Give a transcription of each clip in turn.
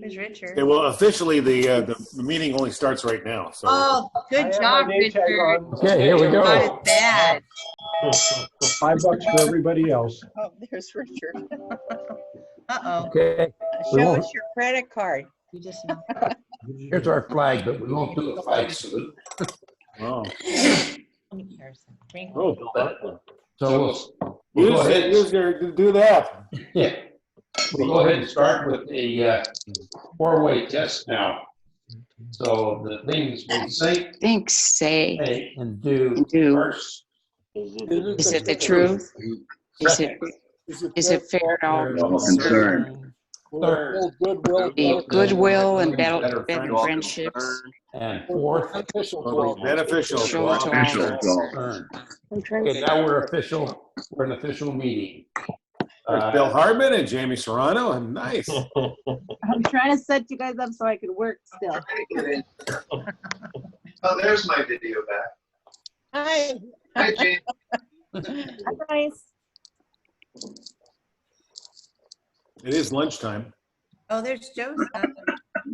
There's Richard. Okay, well, officially the meeting only starts right now. So. Oh, good job, Richard. Okay, here we go. Not bad. $5 for everybody else. Oh, there's Richard. Uh-oh. Okay, we Show won't- us your credit card. You just know. here's our flag, but we won't do a flag salute. Oh. Drink. Oh. So we'll go ahead. Do that. Yeah. We'll go ahead and start with the four-way test now. So the things we say, Say and do do. first. Is it the truth? Is it fair to all concerned? Third, the goodwill and Better better friendships? and fourth, Beneficial. Show to all concerned. Okay, now we're official. We're an official meeting. There's Bill Hardman and Jamie Serrano, and nice. I'm trying to set you guys up so I could work still. Oh, there's my video back. Hi. Hi, Jane. Hi, guys. It is lunchtime. Oh, there's Josie.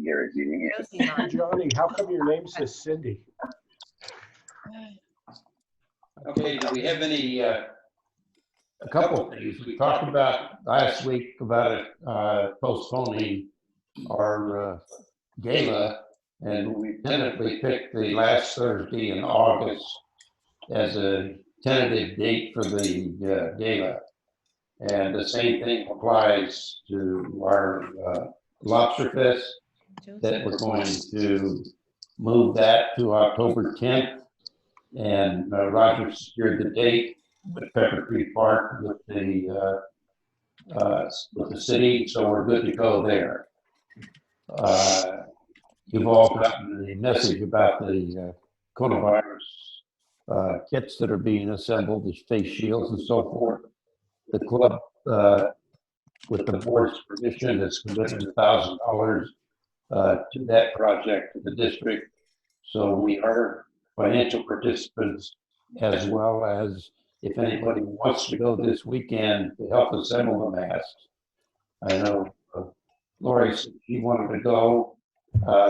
Josie on. Johnny, how come your name says Cindy? Okay, do we have any, a couple of things. We talked about last week about postponing our gala, and we tentatively picked the last Thursday in August as a tentative date for the gala. And the same thing applies to our Lobster Fest, that we're going to move that to October 10th. And Roger secured the date with Pepper Creek Park with the city, so we're good to go there. You've all gotten the message about the coronavirus kits that are being assembled, the face shields and so forth. The club, with the board's permission, has committed $1,000 to that project to the district. So we are financial participants, as well as if anybody wants to go this weekend to help assemble the masks. I know Lori said she wanted to go.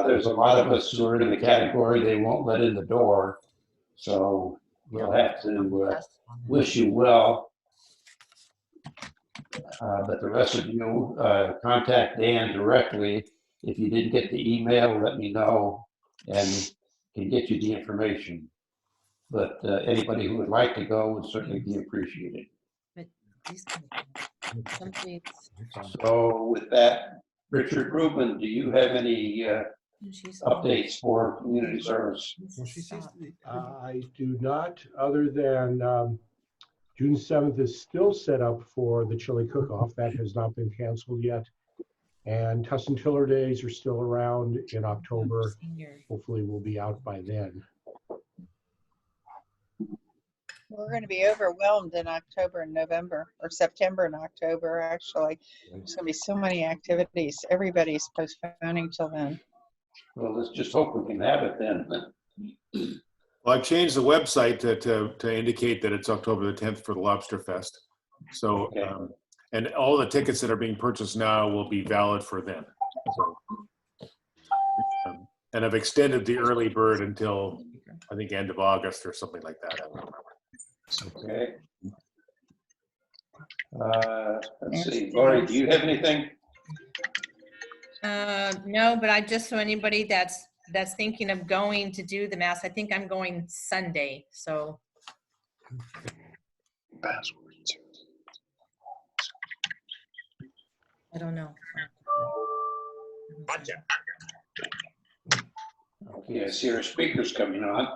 There's a lot of us who are in the category they won't let in the door. So we'll have to wish you well. But the rest of you, contact Dan directly. If you didn't get the email, let me know and can get you the information. But anybody who would like to go would certainly be appreciated. So with that, Richard Rubin, do you have any updates for community service? I do not, other than June 7th is still set up for the chili cook-off. That has not been canceled yet. And Tustin Days are still around in October. Hopefully we'll be out by then. We're going to be overwhelmed in October and November, or September and October, actually. There's going to be so many activities. Everybody's postponing till then. Well, let's just hope we can have it then. Well, I've changed the website to indicate that it's October the 10th for the Lobster Fest. So, Okay. And all the tickets that are being purchased now will be valid for then. So, and I've extended the early bird until, I think, end of August or something like that. I don't remember. Okay. Let's see, Lori, do you have anything? No, but I just, so anybody that's thinking of going to do the mass, I think I'm going Sunday, so. I don't know. Okay, I see our speakers coming on.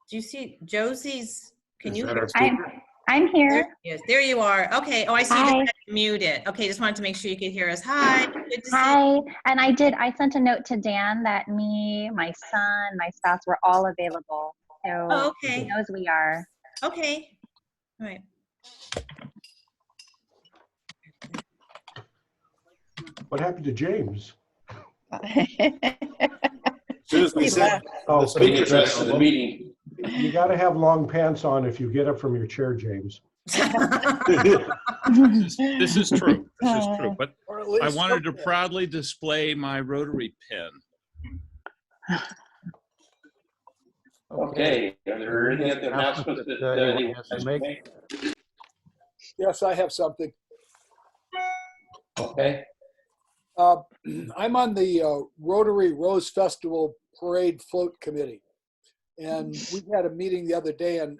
Do you see Josie's, can Is you? that our speaker? I'm here. Yes, there you are. Okay. Oh, I see you Hi. just had to mute it. Okay, just wanted to make sure you could hear us. Hi. Good to see you. Hi. And I sent a note to Dan that me, my son, my spouse were all available. So Oh, he okay. knows we are. Okay. All right. What happened to James? As soon as we said Oh, the speakers The rest of the meeting. you got to have long pants on if you get up from your chair, James. This is true. This is true, but Or at I least wanted to something. proudly display my Rotary pin. Okay, are there any other announcements that anyone has to make? Yes, I have something. Okay, I'm on the Rotary Rose Festival Parade Float Committee. And we had a meeting the other day, and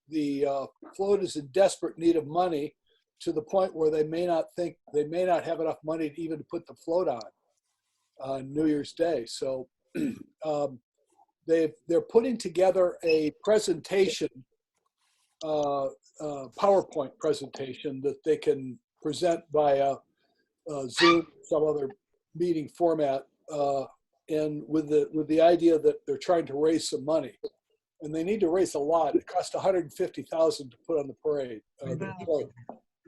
the float is in desperate need of money, to the point where they may not have enough money to even put the float on New Year's Day. So they're putting together a presentation, PowerPoint presentation that they can present via Zoom, some other meeting format, and with the idea that they're trying to raise some money, and they need to raise a lot. It costs $150,000 to put on the parade, the float,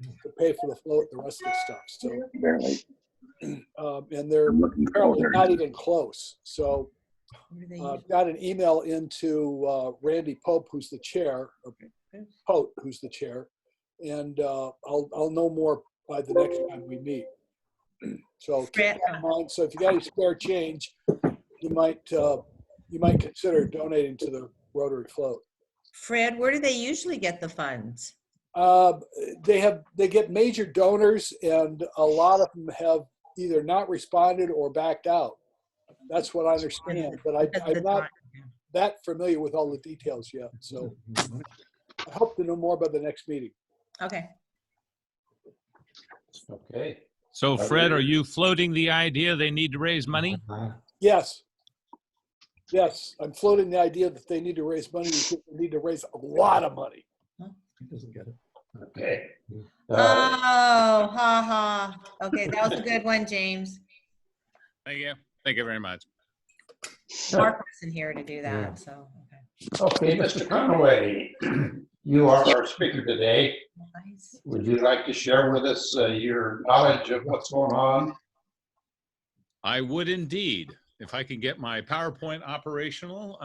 to pay for the float, and the rest of the stuff. So, and they're apparently not even close. So, got an email into Randy Pope, who's the chair, and I'll know more by the next time we meet. So keep that in mind. So if you got any spare change, you might consider donating to the Rotary float. Fred, where do they usually get the funds? They get major donors, and a lot of them have either not responded or backed out. That's what I understand, but I'm not that familiar with all the details yet. So I hope to know more by the next meeting. Okay. okay. So Fred, are you floating the idea they need to raise money? Yes. Yes, I'm floating the idea that they need to raise money. They need to raise a lot of money. He doesn't get it. Okay. Oh, ha ha. Okay, that was a good one, James. Thank you. Thank you very much. Mark wasn't here to do that, so. Okay, Mr. Conaway, you are our speaker today. Would you like to share with us your knowledge of what's going on? I would indeed. If I can get my PowerPoint operational,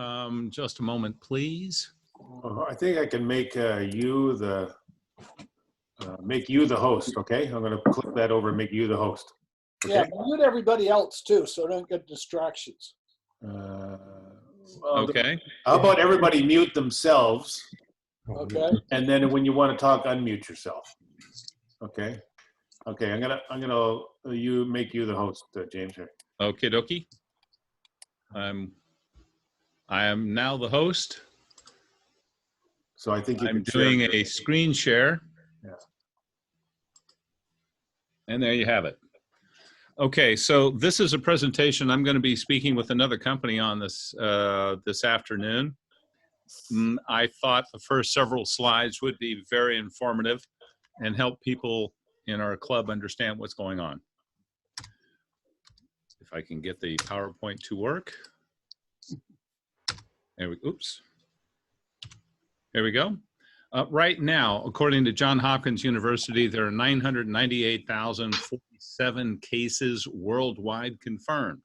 just a moment, please. I think I can make you the host. Okay, I'm going to click that over and make you the host. Okay? Yeah, mute everybody else too, so don't get distractions. Okay. How about everybody mute themselves? Okay. And then when you want to talk, unmute yourself. Okay. Okay. I'm gonna make you the host, James. Here. Okie dokie. I am now the host. So I think I'm doing a screen share. Yeah. And there you have it. Okay, so this is a presentation. I'm going to be speaking with another company on this this afternoon. I thought the first several slides would be very informative and help people in our club understand what's going on. If I can get the PowerPoint to work. There we, oops. There we go. Right now, according to Johns Hopkins University, there are 998,047 cases worldwide confirmed.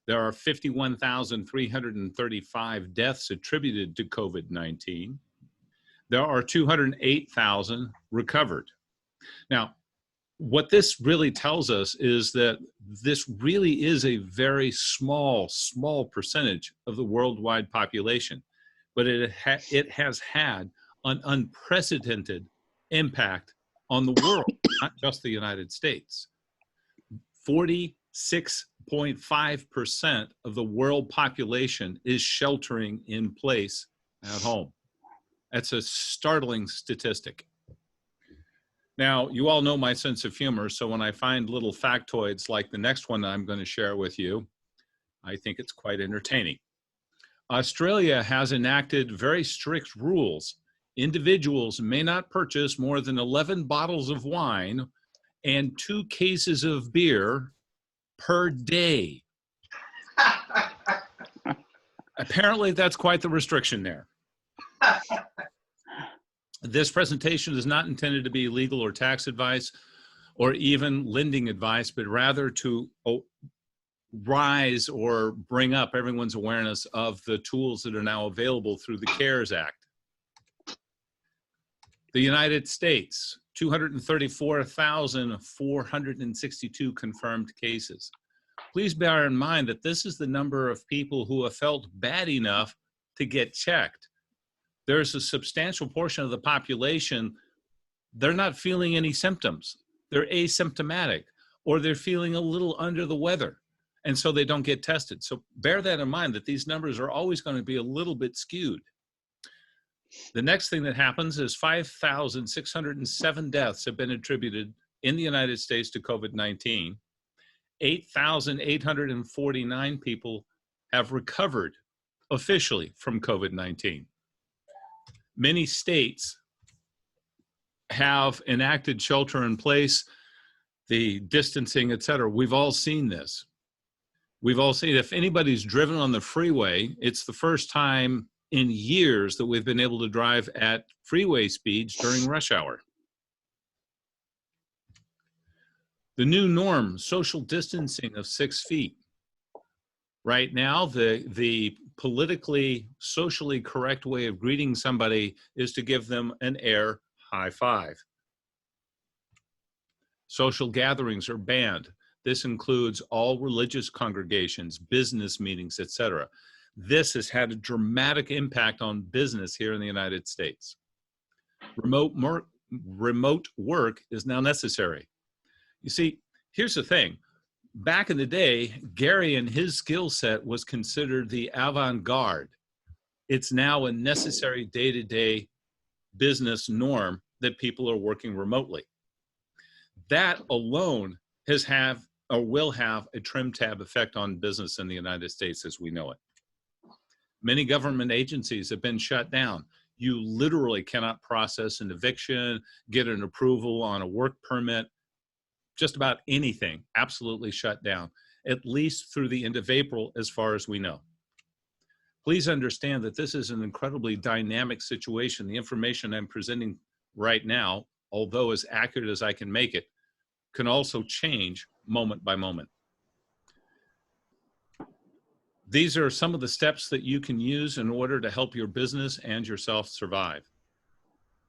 There are 51,335 deaths attributed to COVID-19. There are 208,000 recovered. Now, what this really tells us is that this really is a very small percentage of the worldwide population, but it has had an unprecedented impact on the world, not just the United States. 46.5% of the world population is sheltering in place at home. That's a startling statistic. Now, you all know my sense of humor, so when I find little factoids like the next one I'm going to share with you, I think it's quite entertaining. Australia has enacted very strict rules. Individuals may not purchase more than 11 bottles of wine and 2 cases of beer per day. Apparently, that's quite the restriction there. This presentation is not intended to be legal or tax advice or even lending advice, but rather to rise or bring up everyone's awareness of the tools that are now available through the CARES Act. The United States, 234,462 confirmed cases. Please bear in mind that this is the number of people who have felt bad enough to get checked. There's a substantial portion of the population, they're not feeling any symptoms. They're asymptomatic, or they're feeling a little under the weather, and so they don't get tested. So bear that in mind, that these numbers are always going to be a little bit skewed. The next thing that happens is 5,607 deaths have been attributed in the United States to COVID-19. 8,849 people have recovered officially from COVID-19. Many states have enacted shelter in place, the distancing, et cetera. We've all seen this. We've all seen, if anybody's driven on the freeway, it's the first time in years that we've been able to drive at freeway speeds during rush hour. The new norm, social distancing of 6 feet. Right now, the politically, socially correct way of greeting somebody is to give them an air high five. Social gatherings are banned. This includes all religious congregations, business meetings, etc. This has had a dramatic impact on business here in the United States. Remote work is now necessary. You see, here's the thing. Back in the day, Gary and his skill set was considered the avant-garde. It's now a necessary day-to-day business norm that people are working remotely. That alone has will have a trim tab effect on business in the United States as we know it. Many government agencies have been shut down. You literally cannot process an eviction, get an approval on a work permit, just about anything, absolutely shut down, at least through the end of April, as far as we know. Please understand that this is an incredibly dynamic situation. The information I'm presenting right now, although as accurate as I can make it, can also change moment by moment. These are some of the steps that you can use in order to help your business and yourself survive.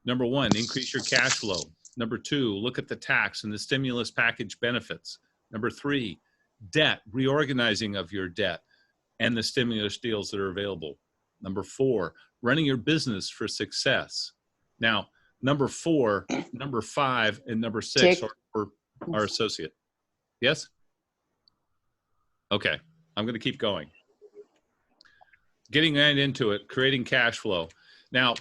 Number one, increase your cash flow. Number two, look at the tax and the stimulus package benefits. Number three, debt, reorganizing of your debt and the stimulus deals that are available. Number four, running your business for success. Now, number four, number five, and number six are for our associate. Yes? Okay, I'm going to keep going. Getting right into it, creating cash flow. Now,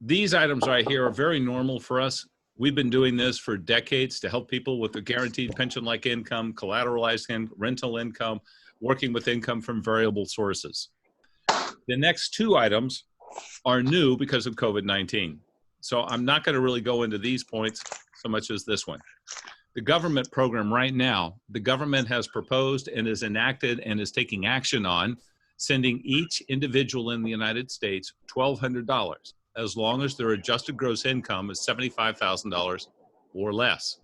these items right here are very normal for us. We've been doing this for decades to help people with a guaranteed pension-like income, collateralized rental income, working with income from variable sources. The next two items are new because of COVID-19. So I'm not going to really go into these points so much as this one. The government program right now, the government has proposed and is enacted and is taking action on sending each individual in the United States $1,200 as long as their adjusted gross income is $75,000 or less.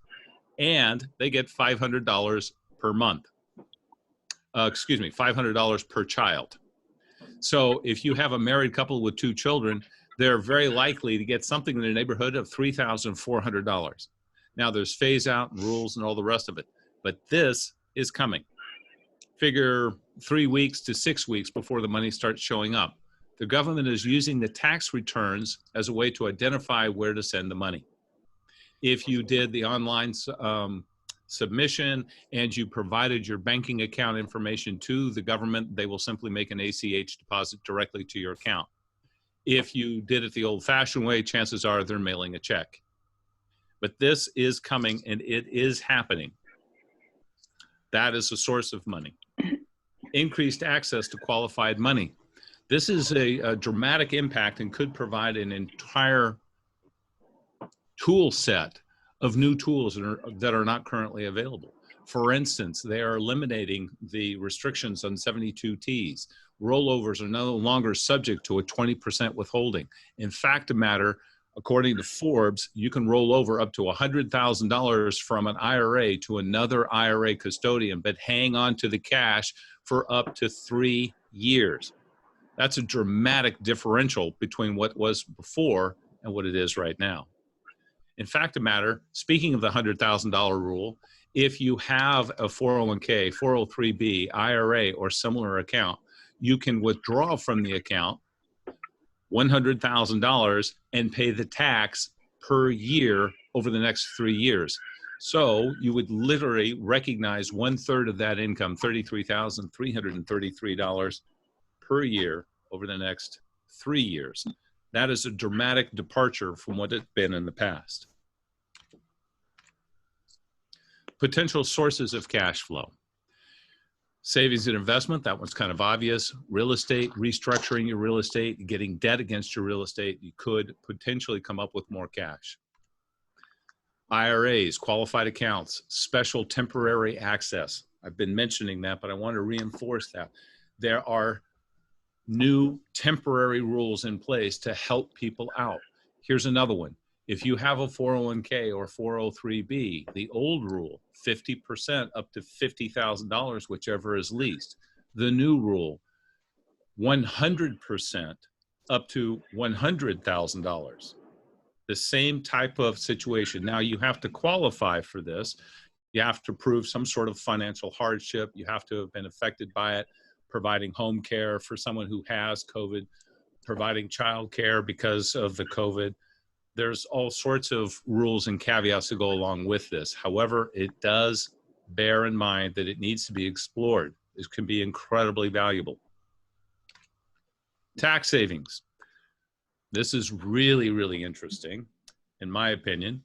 And they get $500 per month. $500 per child. So if you have a married couple with 2 children, they're very likely to get something in the neighborhood of $3,400. Now there's phase out and rules and all the rest of it, but this is coming. Figure 3 weeks to 6 weeks before the money starts showing up. The government is using the tax returns as a way to identify where to send the money. If you did the online submission and you provided your banking account information to the government, they will simply make an ACH deposit directly to your account. If you did it the old-fashioned way, chances are they're mailing a check. But this is coming and it is happening. That is a source of money. Increased access to qualified money. This is a dramatic impact and could provide an entire tool set of new tools that are not currently available. For instance, they are eliminating the restrictions on 72Ts. Rollovers are no longer subject to a 20% withholding. In fact of matter, according to Forbes, you can roll over up to $100,000 from an IRA to another IRA custodian, but hang on to the cash for up to 3 years. That's a dramatic differential between what was before and what it is right now. In fact of the matter, speaking of the $100,000 rule, if you have a 401k, 403b, IRA, or similar account, you can withdraw from the account $100,000 and pay the tax per year over the next 3 years. So you would literally recognize 1/3 of that income, $33,333 per year over the next 3 years. That is a dramatic departure from what it's been in the past. Potential sources of cash flow. Savings and investment, that one's kind of obvious. Real estate, restructuring your real estate, getting debt against your real estate, you could potentially come up with more cash. IRAs, qualified accounts, special temporary access. I've been mentioning that, but I want to reinforce that. There are new temporary rules in place to help people out. Here's another one. If you have a 401k or 403b, the old rule, 50% up to $50,000, whichever is least. The new rule, 100% up to $100,000. The same type of situation. Now you have to qualify for this. You have to prove some sort of financial hardship. You have to have been affected by it, providing home care for someone who has COVID, providing child care because of the COVID. There's all sorts of rules and caveats to go along with this. However, it does bear in mind that it needs to be explored. It can be incredibly valuable. Tax savings. This is really, really interesting, in my opinion.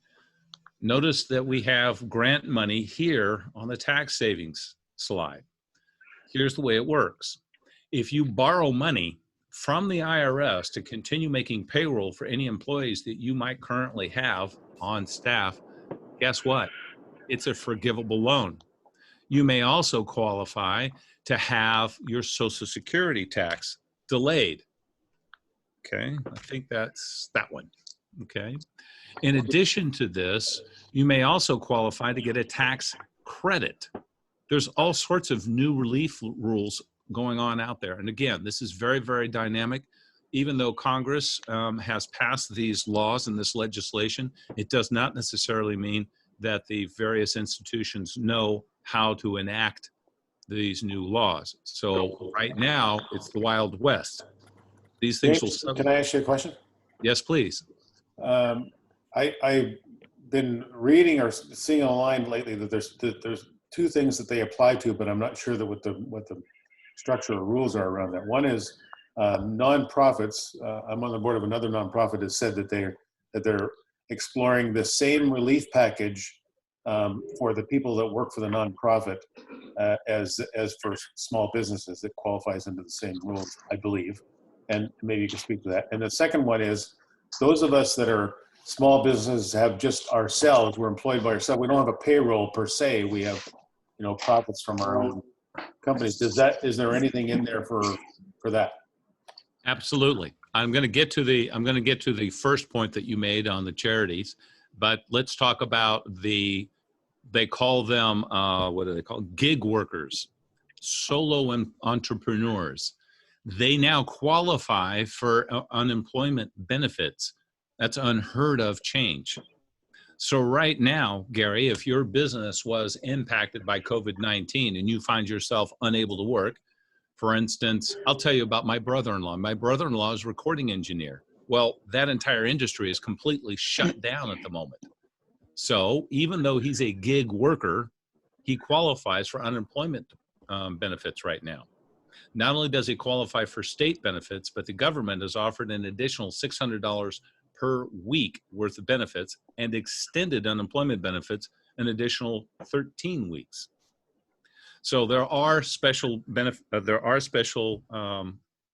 Notice that we have grant money here on the tax savings slide. Here's the way it works. If you borrow money from the IRS to continue making payroll for any employees that you might currently have on staff, guess what? It's a forgivable loan. You may also qualify to have your Social Security tax delayed. Okay, I think that's that one. Okay. In addition to this, you may also qualify to get a tax credit. There's all sorts of new relief rules going on out there. And again, this is very, very dynamic. Even though Congress has passed these laws and this legislation, it does not necessarily mean that the various institutions know how to enact these new laws. So right now, it's the Wild West. These things James, will... can I ask you a question? Yes, please. I've been reading or seeing online lately that there's two things that they apply to, but I'm not sure that what the structure or rules are around that. One is nonprofits. I'm on the board of another nonprofit that said that they're exploring the same relief package for the people that work for the nonprofit as for small businesses. That qualifies into the same rules, I believe. And maybe you can speak to that. And the second one is those of us that are small businesses have just ourselves. We're employed by ourselves. We don't have a payroll per se. We have, profits from our own companies. Is there anything in there for that? Absolutely. I'm going to get to the first point that you made on the charities, but let's talk about they call them, what do they call gig workers, solo entrepreneurs. They now qualify for unemployment benefits. That's unheard of change. So right now, Gary, if your business was impacted by COVID-19 and you find yourself unable to work, for instance, I'll tell you about my brother-in-law. My brother-in-law is a recording engineer. Well, that entire industry is completely shut down at the moment. So even though he's a gig worker, he qualifies for unemployment benefits right now. Not only does he qualify for state benefits, but the government has offered an additional $600 per week worth of benefits and extended unemployment benefits an additional 13 weeks. So there are special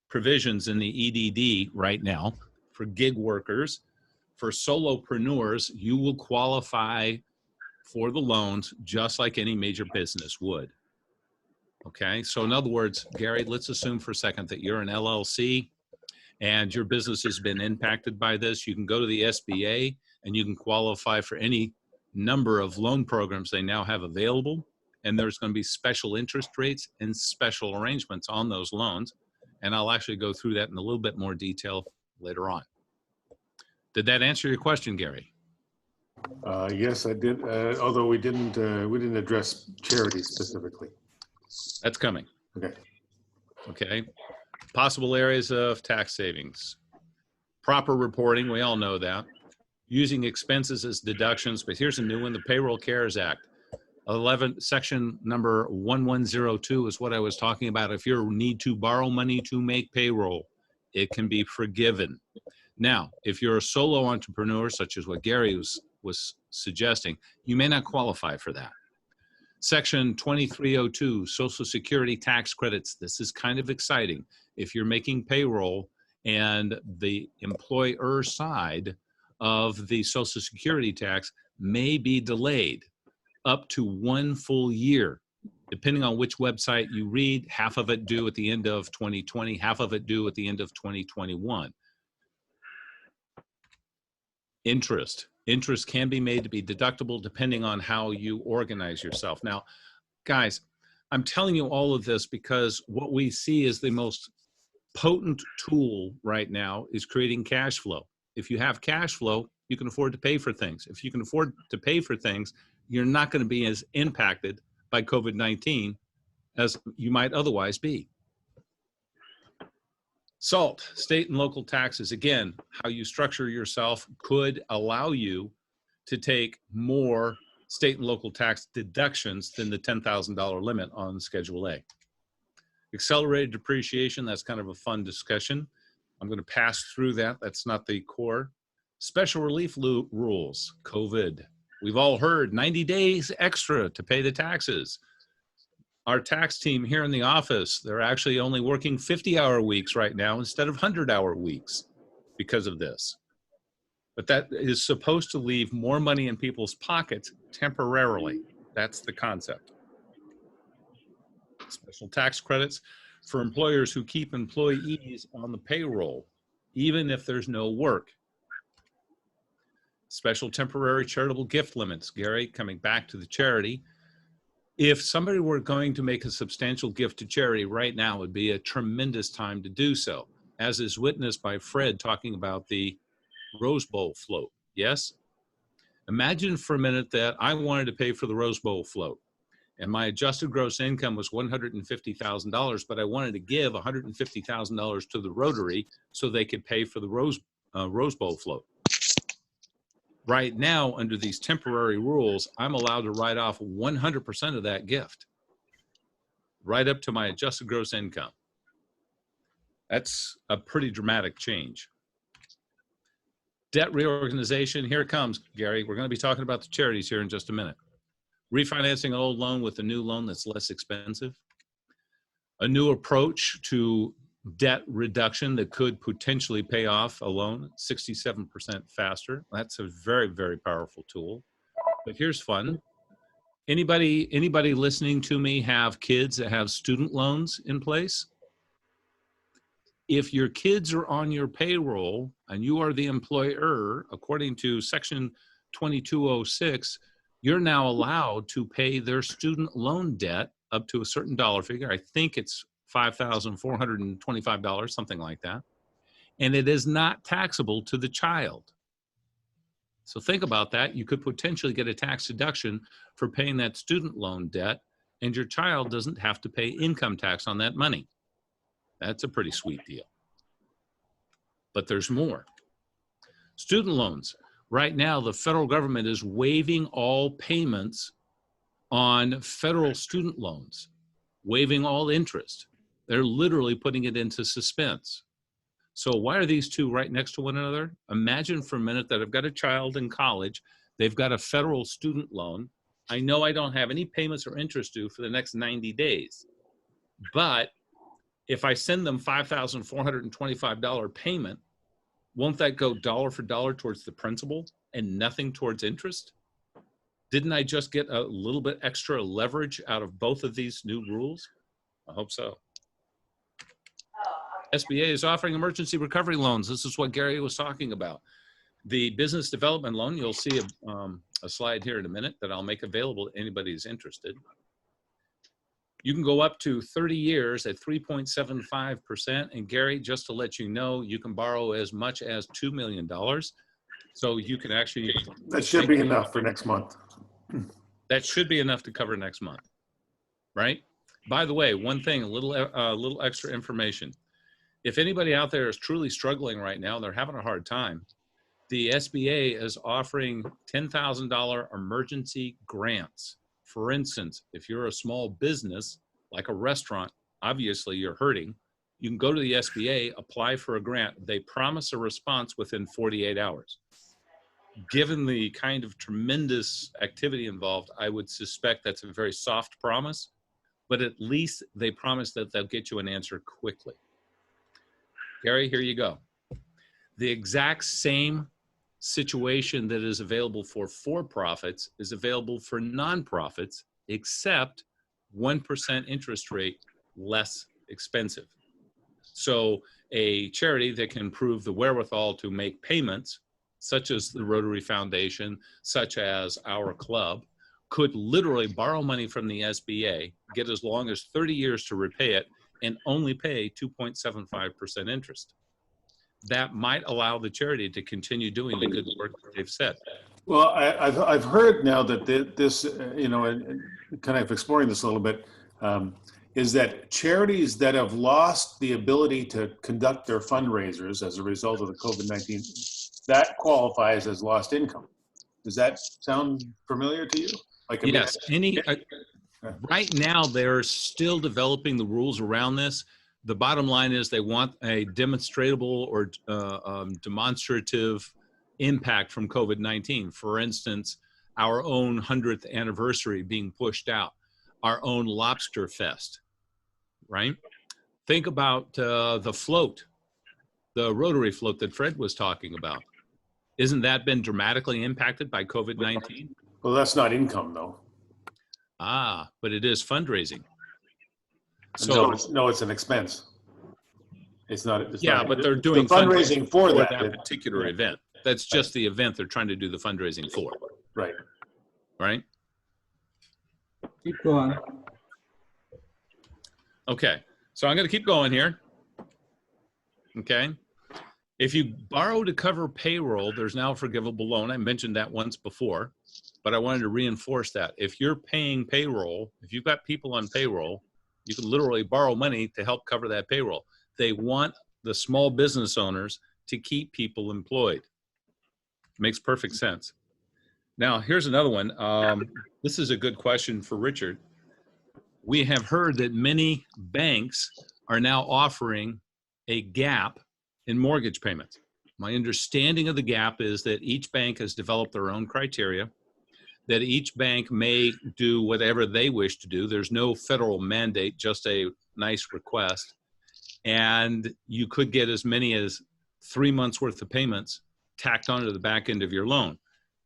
provisions in the EDD right now for gig workers. For solopreneurs, you will qualify for the loans just like any major business would. Okay, so in other words, Gary, let's assume for a second that you're an LLC and your business has been impacted by this. You can go to the SBA and you can qualify for any number of loan programs they now have available. And there's going to be special interest rates and special arrangements on those loans. And I'll actually go through that in a little bit more detail later on. Did that answer your question, Gary? Yes, I did. Although we didn't address charity specifically. That's coming. Okay. Okay. Possible areas of tax savings. Proper reporting, we all know that. Using expenses as deductions, but here's a new one, the Payroll CARES Act. 11, section number 1102 is what I was talking about. If you need to borrow money to make payroll, it can be forgiven. Now, if you're a solo entrepreneur, such as what Gary was suggesting, you may not qualify for that. Section 2302, Social Security tax credits. This is kind of exciting. If you're making payroll and the employer side of the Social Security tax may be delayed up to 1 full year, depending on which website you read, half of it due at the end of 2020, half of it due at the end of 2021. Interest can be made to be deductible depending on how you organize yourself. Now, guys, I'm telling you all of this because what we see is the most potent tool right now is creating cash flow. If you have cash flow, you can afford to pay for things. If you can afford to pay for things, you're not going to be as impacted by COVID-19 as you might otherwise be. SALT, state and local taxes. Again, how you structure yourself could allow you to take more state and local tax deductions than the $10,000 limit on Schedule A. Accelerated depreciation, that's kind of a fun discussion. I'm going to pass through that. That's not the core. Special relief rules, COVID. We've all heard 90 days extra to pay the taxes. Our tax team here in the office, they're actually only working 50-hour weeks right now instead of 100-hour weeks because of this. But that is supposed to leave more money in people's pockets temporarily. That's the concept. Special tax credits for employers who keep employees on the payroll, even if there's no work. Special temporary charitable gift limits. Gary, coming back to the charity. If somebody were going to make a substantial gift to charity right now, would be a tremendous time to do so, as is witnessed by Fred talking about the Rose Bowl float. Yes? Imagine for a minute that I wanted to pay for the Rose Bowl float, and my adjusted gross income was $150,000, but I wanted to give $150,000 to the Rotary so they could pay for the Rose Bowl float. Right now, under these temporary rules, I'm allowed to write off 100% of that gift, right up to my adjusted gross income. That's a pretty dramatic change. Debt reorganization, here it comes, Gary. We're going to be talking about the charities here in just a minute. Refinancing an old loan with a new loan that's less expensive. A new approach to debt reduction that could potentially pay off a loan 67% faster. That's a very, very powerful tool. But here's fun. Anybody listening to me have kids that have student loans in place? If your kids are on your payroll and you are the employer, according to section 2206, you're now allowed to pay their student loan debt up to a certain dollar figure. I think it's $5,425, something like that. And it is not taxable to the child. So think about that. You could potentially get a tax deduction for paying that student loan debt, and your child doesn't have to pay income tax on that money. That's a pretty sweet deal. But there's more. Student loans. Right now, the federal government is waiving all payments on federal student loans, waiving all interest. They're literally putting it into suspense. So why are these two right next to one another? Imagine for a minute that I've got a child in college. They've got a federal student loan. I know I don't have any payments or interest due for the next 90 days. But if I send them $5,425 payment, won't that go dollar for dollar towards the principal and nothing towards interest? Didn't I just get a little bit extra leverage out of both of these new rules? I hope so. SBA is offering emergency recovery loans. This is what Gary was talking about. The business development loan, you'll see a slide here in a minute that I'll make available to anybody who's interested. You can go up to 30 years at 3.75%. And Gary, just to let you know, you can borrow as much as $2 million. So you can actually, That should be enough for next month. that should be enough to cover next month, right? By the way, one thing, a little extra information. If anybody out there is truly struggling right now, they're having a hard time, the SBA is offering $10,000 emergency grants. For instance, if you're a small business, like a restaurant, obviously you're hurting, you can go to the SBA, apply for a grant. They promise a response within 48 hours. Given the kind of tremendous activity involved, I would suspect that's a very soft promise, but at least they promise that they'll get you an answer quickly. Gary, here you go. The exact same situation that is available for profits is available for nonprofits, except 1% interest rate less expensive. So a charity that can prove the wherewithal to make payments, such as the Rotary Foundation, such as our club, could literally borrow money from the SBA, get as long as 30 years to repay it, and only pay 2.75% interest. That might allow the charity to continue doing the good work that they've said. Well, I've heard now that this, you know, and kind of exploring this a little bit, is that charities that have lost the ability to conduct their fundraisers as a result of the COVID-19, that qualifies as lost income. Does that sound familiar to you? Like, I mean, Yes, right now they're still developing the rules around this. The bottom line is they want a demonstrable or demonstrative impact from COVID-19. For instance, our own 100th anniversary being pushed out, our own Lobster Fest, right? Think about the float, the Rotary float that Fred was talking about. Isn't that been dramatically impacted by COVID-19? well, that's not income though. Ah, but it is fundraising. So no, it's an expense. It's not. It's yeah, not, but they're doing the fundraising for that particular event. That's just the event they're trying to do the fundraising for. Right. Right? Keep going. Okay, so I'm going to keep going here. Okay. If you borrow to cover payroll, there's now a forgivable loan. I mentioned that once before, but I wanted to reinforce that. If you're paying payroll, if you've got people on payroll, you can literally borrow money to help cover that payroll. They want the small business owners to keep people employed. Makes perfect sense. Now, here's another one. This is a good question for Richard. We have heard that many banks are now offering a gap in mortgage payments. My understanding of the gap is that each bank has developed their own criteria, that each bank may do whatever they wish to do. There's no federal mandate, just a nice request. And you could get as many as 3 months worth of payments tacked onto the back end of your loan.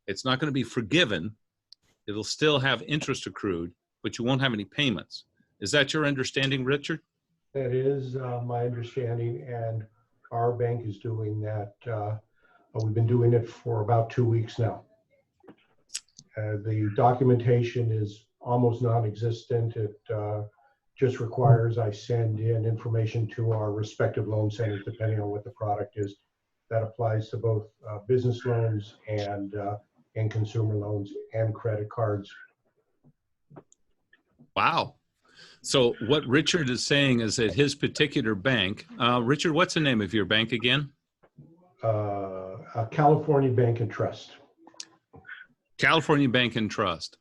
It's not going to be forgiven. It'll still have interest accrued, but you won't have any payments. Is that your understanding, Richard? That is my understanding, and our bank is doing that. We've been doing it for about 2 weeks now. The documentation is almost non-existent. It just requires I send in information to our respective loan centers, depending on what the product is. That applies to both business loans and consumer loans and credit cards. Wow. So what Richard is saying is that his particular bank, Richard, what's the name of your bank again? California Bank and Trust. California Bank and Trust.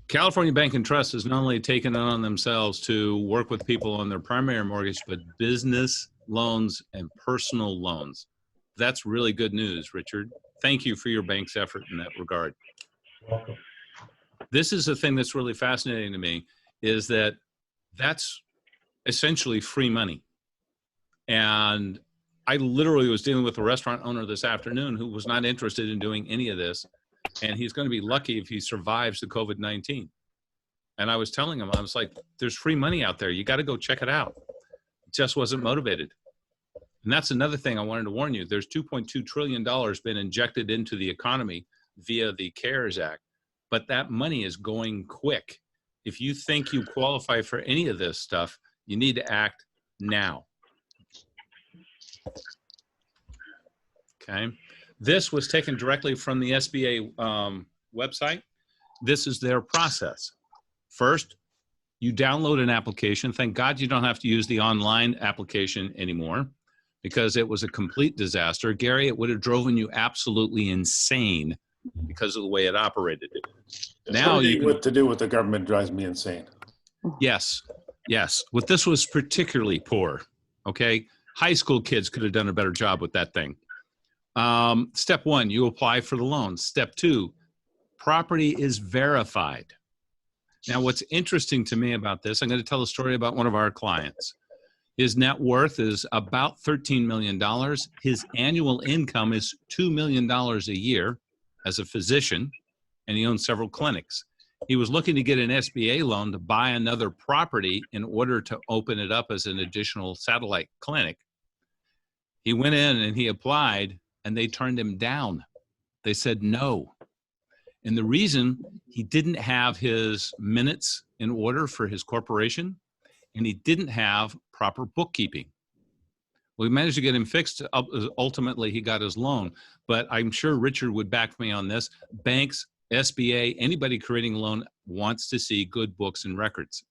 California Bank and Trust has not only taken it on themselves to work with people on their primary mortgage, but business loans and personal loans. That's really good news, Richard. Thank you for your bank's effort in that regard. Welcome. This is the thing that's really fascinating to me, is that that's essentially free money. And I literally was dealing with a restaurant owner this afternoon who was not interested in doing any of this. And he's going to be lucky if he survives the COVID-19. And I was telling him, I was like, there's free money out there. You got to go check it out. Just wasn't motivated. And that's another thing I wanted to warn you. There's $2.2 trillion been injected into the economy via the CARES Act, but that money is going quick. If you think you qualify for any of this stuff, you need to act now. Okay. This was taken directly from the SBA website. This is their process. First, you download an application. Thank God you don't have to use the online application anymore because it was a complete disaster. Gary, it would have driven you absolutely insane because of the way it operated. Now you what to do with the government drives me insane. Yes, yes. What this was particularly poor, okay? High school kids could have done a better job with that thing. Step one, you apply for the loan. Step two, property is verified. Now, what's interesting to me about this, I'm going to tell a story about one of our clients. His net worth is about $13 million. His annual income is $2 million a year as a physician, and he owns several clinics. He was looking to get an SBA loan to buy another property in order to open it up as an additional satellite clinic. He went in and he applied, and they turned him down. They said no. And the reason, he didn't have his minutes in order for his corporation, and he didn't have proper bookkeeping. We managed to get him fixed. Ultimately, he got his loan. But I'm sure Richard would back me on this. Banks, SBA, anybody creating a loan wants to see good books and records.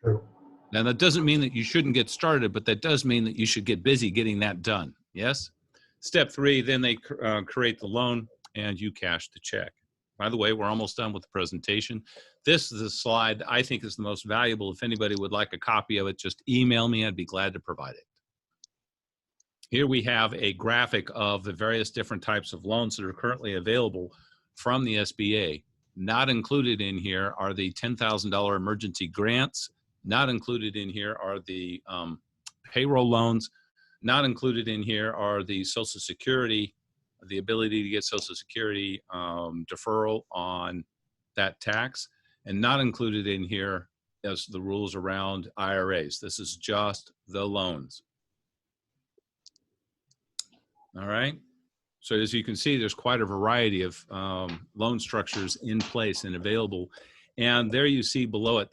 True. Now, that doesn't mean that you shouldn't get started, but that does mean that you should get busy getting that done. Yes? Step three, then they create the loan and you cash the check. By the way, we're almost done with the presentation. This is a slide I think is the most valuable. If anybody would like a copy of it, just email me. I'd be glad to provide it. Here we have a graphic of the various different types of loans that are currently available from the SBA. Not included in here are the $10,000 emergency grants. Not included in here are the payroll loans. Not included in here are the Social Security, the ability to get Social Security deferral on that tax. And not included in here is the rules around IRAs. This is just the loans. All right. So as you can see, there's quite a variety of loan structures in place and available. And there you see below it,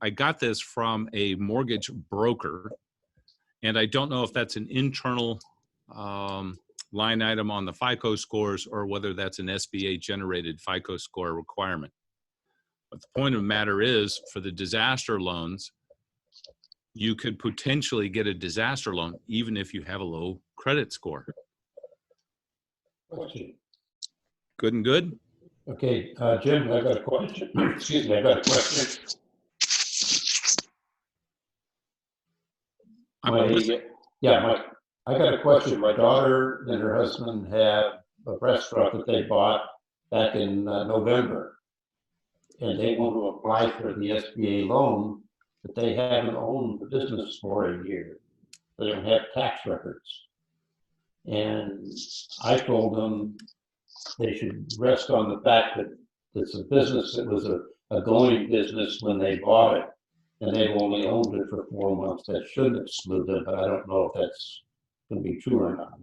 I got this from a mortgage broker, and I don't know if that's an internal line item on the FICO scores or whether that's an SBA generated FICO score requirement. But the point of the matter is, for the disaster loans, you could potentially get a disaster loan even if you have a low credit score. Question. Good and good? Okay, Jim, I got a question. Excuse me, I got a question. I got a question. My daughter and her husband have a restaurant that they bought back in November, and they want to apply for the SBA loan, but they haven't owned the business for a year. They don't have tax records. And I told them they should rest on the fact that it's a business that was a going business when they bought it, and they've only owned it for 4 months. That should exclude them, but I don't know if that's going to be true or not.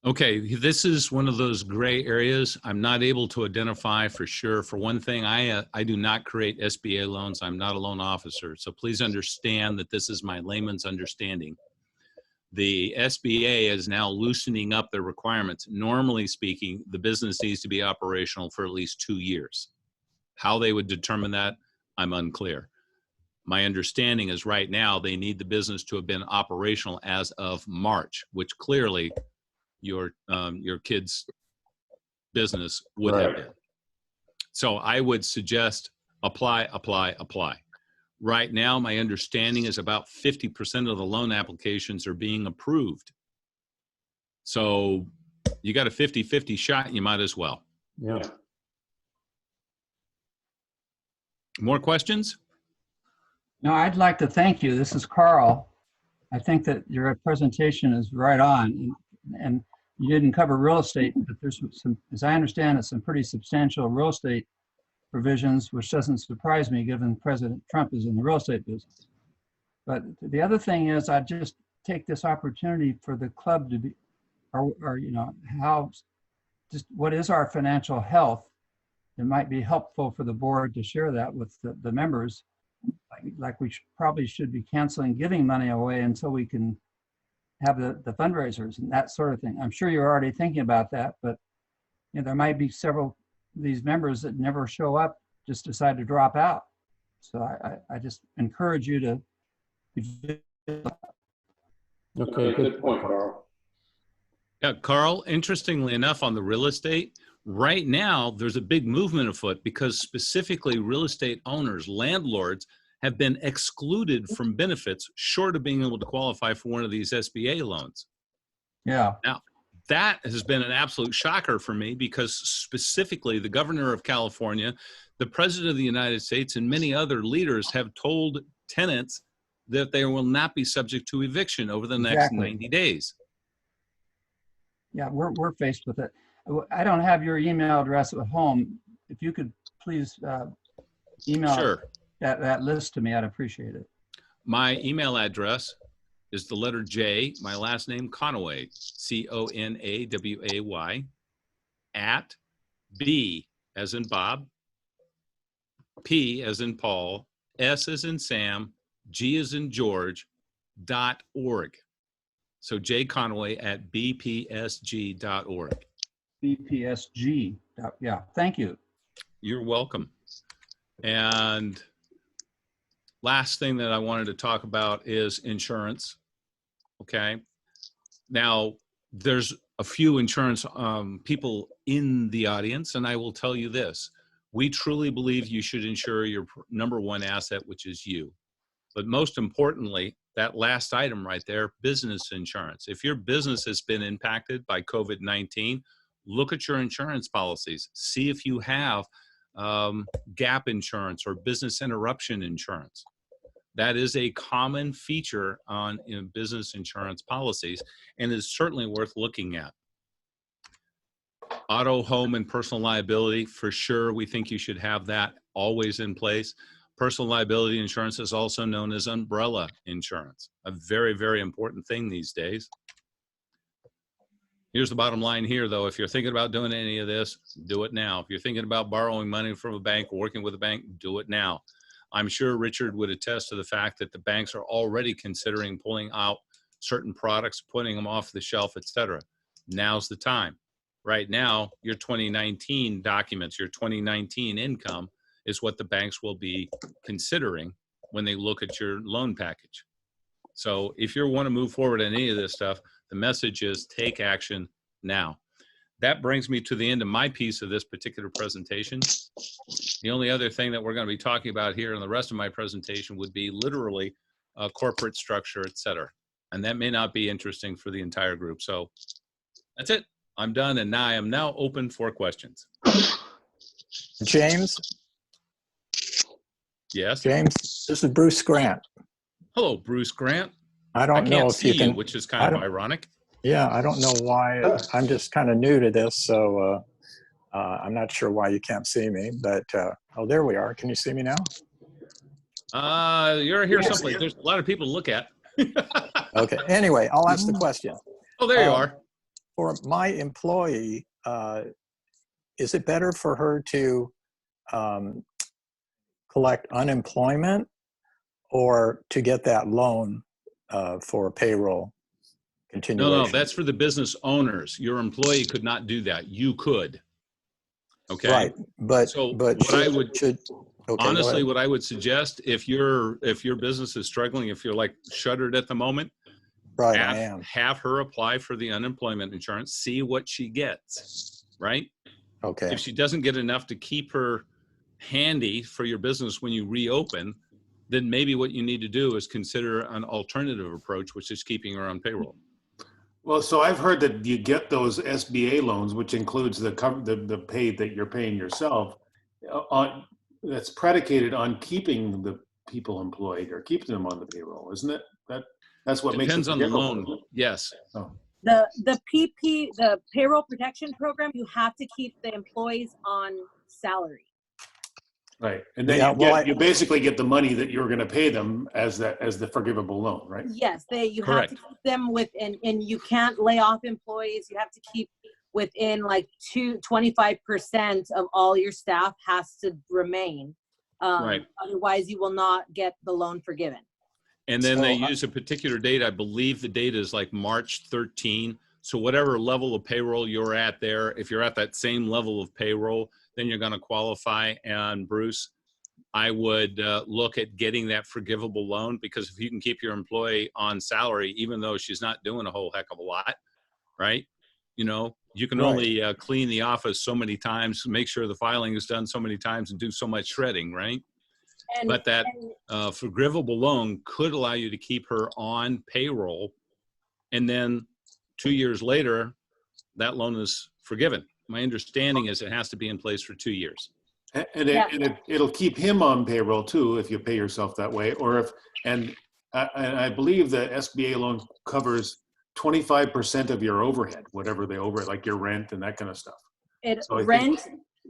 Okay, this is one of those gray areas. I'm not able to identify for sure. For one thing, I do not create SBA loans. I'm not a loan officer. So please understand that this is my layman's understanding. The SBA is now loosening up their requirements. Normally speaking, the business needs to be operational for at least 2 years. How they would determine that, I'm unclear. My understanding is right now they need the business to have been operational as of March, which clearly your kid's business would have been. So I would suggest apply, apply, apply. Right now, my understanding is about 50% of the loan applications are being approved. So you got a 50-50 shot, you might as well. Yeah. More questions? No, I'd like to thank you. This is Carl. I think that your presentation is right on, and you didn't cover real estate, but there's some, as I understand it, some pretty substantial real estate provisions, which doesn't surprise me given President Trump is in the real estate business. But the other thing is, I just take this opportunity for the club to be, or you know, how, just what is our financial health? It might be helpful for the board to share that with the members. Like we probably should be canceling giving money away until we can have the fundraisers and that sort of thing. I'm sure you're already thinking about that, but you know, there might be several of these members that never show up, just decide to drop out. So I just encourage you to. Okay, good point, Carl. Yeah, Carl, interestingly enough, on the real estate, right now, there's a big movement afoot because specifically real estate owners, landlords, have been excluded from benefits short of being able to qualify for one of these SBA loans. Yeah. Now, that has been an absolute shocker for me because specifically the governor of California, the president of the United States, and many other leaders have told tenants that they will not be subject to eviction over the next 90 days. Yeah, we're faced with it. I don't have your email address at home. If you could please email Sure. that list to me, I'd appreciate it. My email address is the letter J, my last name, Conaway, CONAWAY, at B as in Bob, P as in Paul, S as in Sam, G as in George, .org. So J Conaway at bpsg.org. BPSG. Yeah, thank you. You're welcome. And last thing that I wanted to talk about is insurance. Okay. Now, there's a few insurance people in the audience, and I will tell you this. We truly believe you should insure your number one asset, which is you. But most importantly, that last item right there, business insurance. If your business has been impacted by COVID-19, look at your insurance policies. See if you have gap insurance or business interruption insurance. That is a common feature on business insurance policies and is certainly worth looking at. Auto, home, and personal liability, for sure, we think you should have that always in place. Personal liability insurance is also known as umbrella insurance, a very, very important thing these days. Here's the bottom line here, though. If you're thinking about doing any of this, do it now. If you're thinking about borrowing money from a bank or working with a bank, do it now. I'm sure Richard would attest to the fact that the banks are already considering pulling out certain products, putting them off the shelf, et cetera. Now's the time. Right now, your 2019 documents, your 2019 income is what the banks will be considering when they look at your loan package. So if you want to move forward in any of this stuff, the message is take action now. That brings me to the end of my piece of this particular presentation. The only other thing that we're going to be talking about here in the rest of my presentation would be literally corporate structure, et cetera. And that may not be interesting for the entire group. So that's it. I'm done. And now I am now open for questions. James? Yes? James, this is Bruce Grant. Hello, Bruce Grant. I don't know if you can, which is kind of ironic. Yeah, I don't know why. I'm just kind of new to this, so I'm not sure why you can't see me. But oh, there we are. Can you see me now? You're here someplace. There's a lot of people to look at. Okay. Anyway, I'll ask the question. Oh, there you are. For my employee, is it better for her to collect unemployment or to get that loan for payroll continuation? No, that's for the business owners. Your employee could not do that. You could. Okay. Right, but honestly, what I would suggest, if your business is struggling, if you're like shuttered at the moment, right, have her apply for the unemployment insurance. See what she gets. Right. Okay. If she doesn't get enough to keep her handy for your business when you reopen, then maybe what you need to do is consider an alternative approach, which is keeping her on payroll. Well, so I've heard that you get those SBA loans, which includes the pay that you're paying yourself, that's predicated on keeping the people employed or keeping them on the payroll, isn't it? That's what depends makes it on the loan. Yes. Oh. The PP, the payroll protection program, you have to keep the employees on salary. Right, and then you basically get the money that you're going to pay them as the forgivable loan, right? Yes, you have to keep them within, and you can't lay off employees. You have to keep within like 25% of all your staff has to remain. Right. Otherwise, you will not get the loan forgiven. And then they So, use a particular date. I believe the date is like March 13. So whatever level of payroll you're at there, if you're at that same level of payroll, then you're going to qualify. And Bruce, I would look at getting that forgivable loan, because if you can keep your employee on salary, even though she's not doing a whole heck of a lot, right? You know, you can Right. only clean the office so many times, make sure the filing is done so many times, and do so much shredding, right? And, But that and forgivable loan could allow you to keep her on payroll. And then 2 years later, that loan is forgiven. My understanding is it has to be in place for 2 years. And it'll keep him on payroll too, if you pay yourself that way, or if, and I believe the SBA loan covers 25% of your overhead, whatever the overhead, like your rent and that kind of stuff. So I think-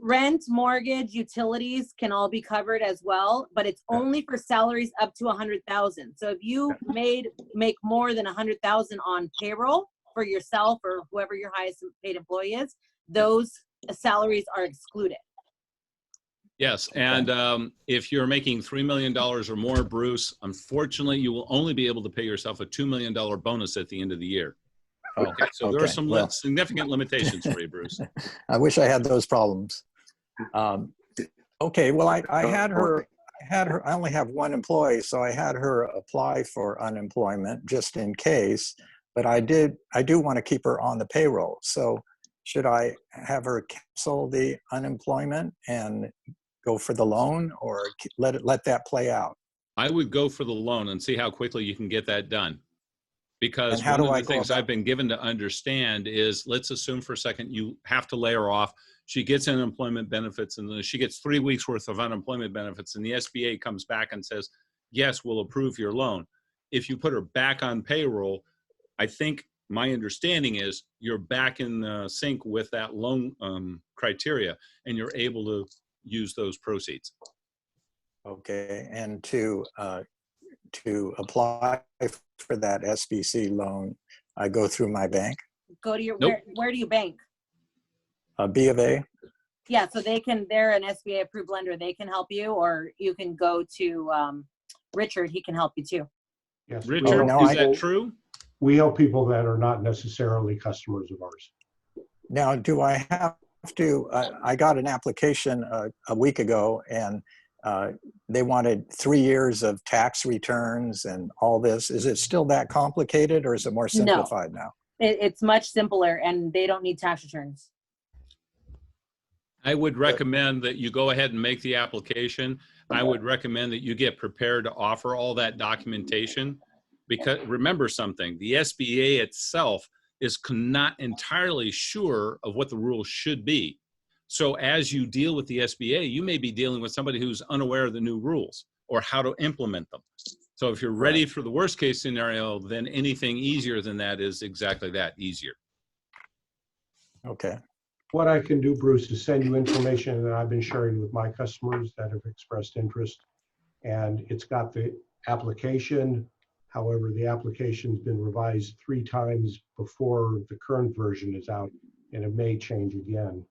rent, mortgage, utilities can all be covered as well, but it's only for salaries up to 100,000. So if you make more than 100,000 on payroll for yourself or whoever your highest paid employee is, those salaries are excluded. Yes, and if you're making $3 million or more, Bruce, unfortunately, you will only be able to pay yourself a $2 million bonus at the end of the year. Oh, Okay, so there are some well. significant limitations for you, Bruce. I wish I had those problems. Okay, well, I had her, I only have one employee, so I had her apply for unemployment just in case, but I do want to keep her on the payroll. So should I have her cancel the unemployment and go for the loan, or let that play out? I would go for the loan and see how quickly you can get that done. Because And how one do of I the go things about- I've been given to understand is, let's assume for a second you have to lay her off. She gets unemployment benefits, and then she gets 3 weeks worth of unemployment benefits, and the SBA comes back and says, yes, we'll approve your loan. If you put her back on payroll, I think my understanding is you're back in sync with that loan criteria, and you're able to use those proceeds. Okay, and to apply for that SBC loan, I go through my bank, Go to your, Nope. where do you bank? B of A. Yeah, so they're an SBA approved lender. They can help you, or you can go to Richard. He can help you too. yes, Richard, no, is that true? we help people that are not necessarily customers of ours. Now, do I have to, I got an application a week ago, and they wanted 3 years of tax returns and all this. Is it still that complicated, or is it more simplified now? It's much simpler, and they don't need tax returns. I would recommend that you go ahead and make the application. I would recommend that you get prepared to offer all that documentation, because remember something, the SBA itself is not entirely sure of what the rules should be. So as you deal with the SBA, you may be dealing with somebody who's unaware of the new rules or how to implement them. So if you're ready for the worst case scenario, then anything easier than that is exactly that, easier. Okay. What I can do, Bruce, is send you information that I've been sharing with my customers that have expressed interest. And it's got the application. However, the application's been revised 3 times before the current version is out, and it may change again.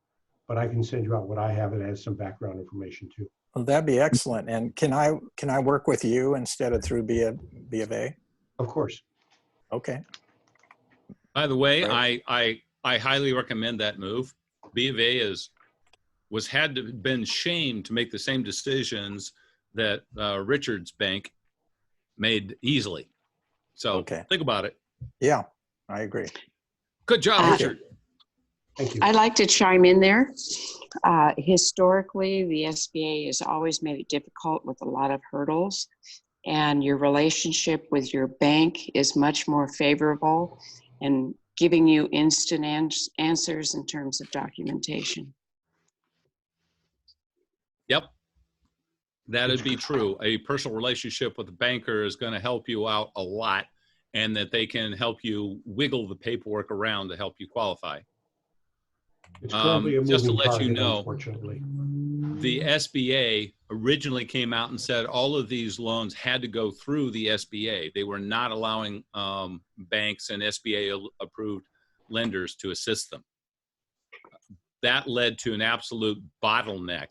But I can send you out what I have. It has some background information too. Well, that'd be excellent. And can I work with you instead of through B of A? Of course. Okay. By the way, Right. I highly recommend that move. B of A had to been shamed to make the same decisions that Richard's bank made easily. So Okay. think about it. Yeah, I agree. Good job, Richard. Thank you. I'd like to chime in there. Historically, the SBA has always made it difficult with a lot of hurdles, and your relationship with your bank is much more favorable and giving you instant answers in terms of documentation. Yep. That'd be true. A personal relationship with a banker is going to help you out a lot, and that they can help you wiggle the paperwork around to help you qualify. It's currently a Just to moving let you target, know, unfortunately. the SBA originally came out and said all of these loans had to go through the SBA. They were not allowing banks and SBA approved lenders to assist them. That led to an absolute bottleneck.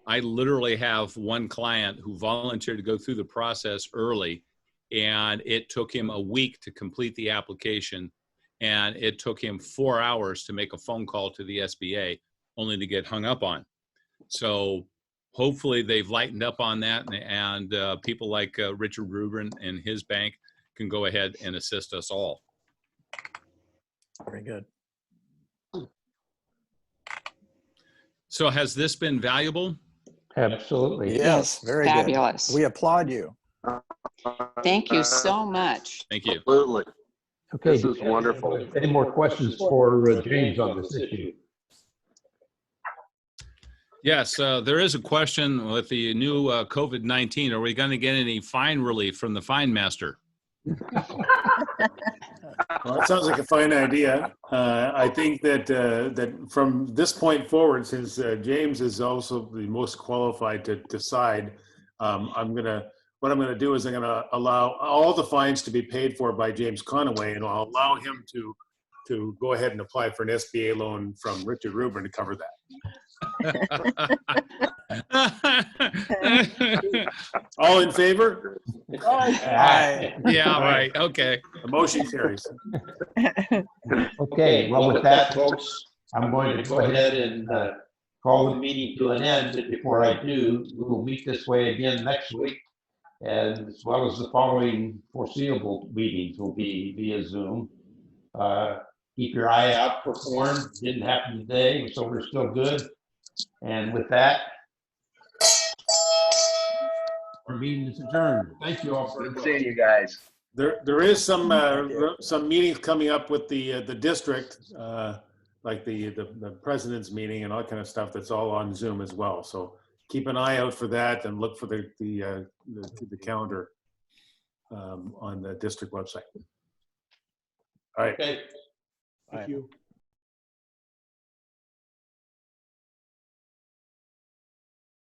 I literally have one client who volunteered to go through the process early, and it took him a week to complete the application, and it took him 4 hours to make a phone call to the SBA, only to get hung up on. So hopefully they've lightened up on that, and people like Richard Rubin and his bank can go ahead and assist us all. Very good. So has this been valuable? Absolutely. Yes, very fabulous. good. We applaud you. Thank you so much. Thank you. Absolutely. Okay. This is wonderful. Any more questions for James on this issue? Yes, there is a question with the new COVID-19. Are we going to get any fine relief from the fine master? Well, that sounds like a fine idea. I think that from this point forward, since James is also the most qualified to decide, what I'm gonna do is I'm gonna allow all the fines to be paid for by James Conaway, and I'll allow him to go ahead and apply for an SBA loan from Richard Rubin to cover that. All in favor? Aye. Yeah, right. Okay. The motion carries. Okay, well, with that, folks, I'm going to go ahead and call the meeting to an end. But before I do, we will meet this way again next week, and as well as the following foreseeable meetings will be via Zoom. Keep your eye out for corn. Didn't happen today, so we're still good. And with that, our meeting is adjourned. Thank you all for Good seeing you guys. There is some meetings coming up with the district, like the president's meeting and all that kind of stuff. That's all on Zoom as well. So keep an eye out for that and look for the calendar on the district website. All right. Okay. Thank you.